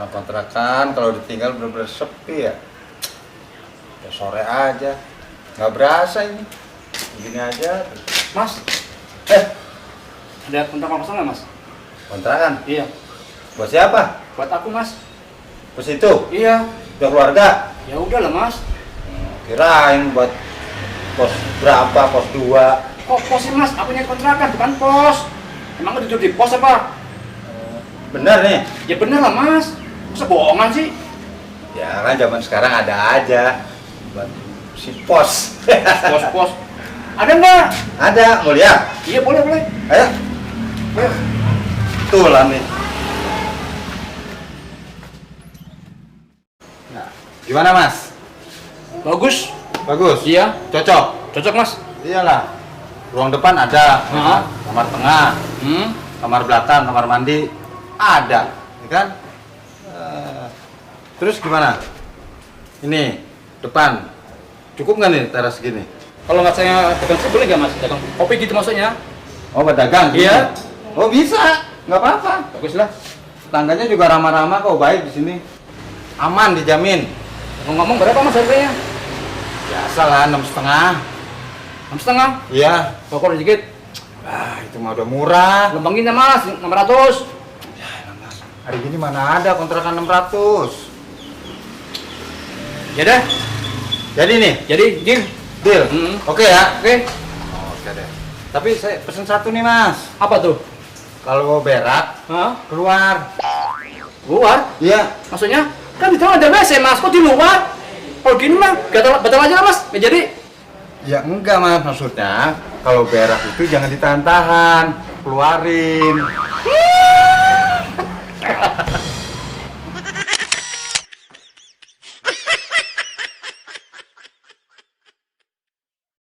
Orang kontrakan kalau ditinggal bener-bener sepi ya. Ya sore aja, nggak berasa ini. Begini aja. Mas, ada kontrakan kosong nggak mas? Kontrakan? Iya. Buat siapa? Buat aku mas. Bos itu? Iya. Udah keluarga? Ya udah lah mas. Kirain buat pos berapa, pos 2. Kok pos sih mas? Aku nyari kontrakan bukan pos. Emang udah di pos apa? Bener nih? Ya bener lah mas. Masa bohongan sih? Ya kan zaman sekarang ada aja buat si pos. Pos-pos. Ada nggak? Ada, mau lihat? Iya boleh boleh. Ayo. Tuh lah nih. Nah, gimana mas? Bagus. Bagus? Iya. Cocok? Cocok mas. Iyalah. Ruang depan ada, Hah? kamar tengah, Hmm. kamar belakang, kamar mandi ada, ya kan? Terus gimana? Ini depan cukup nggak nih teras gini? Kalau nggak saya dagang sih boleh nggak mas? Dagang kopi gitu maksudnya? Oh pedagang? Iya. Oh bisa, nggak apa-apa. Bagus lah. Tangganya juga ramah-ramah kok, baik di sini. Aman, dijamin. Ngomong berapa mas harganya? Biasa lah, 6,5. 6,5. Iya. Pokoknya sedikit. Ah, itu mah udah murah. Lembangin mas, 600. Hari gini mana ada kontrakan 600. Ya dah. Jadi nih, Jadi, deal. deal. Hmm. Oke ya? Oke. Oke deh. Tapi saya pesen satu nih mas. Apa tuh? Kalau mau berak, Hah? keluar. Luar? Iya. Maksudnya? Kan di dalam ada WC mas, kok di luar? Kalau gini mah, batal aja lah mas. Ya jadi. Ya enggak mas, maksudnya kalau berak itu jangan ditahan-tahan, keluarin.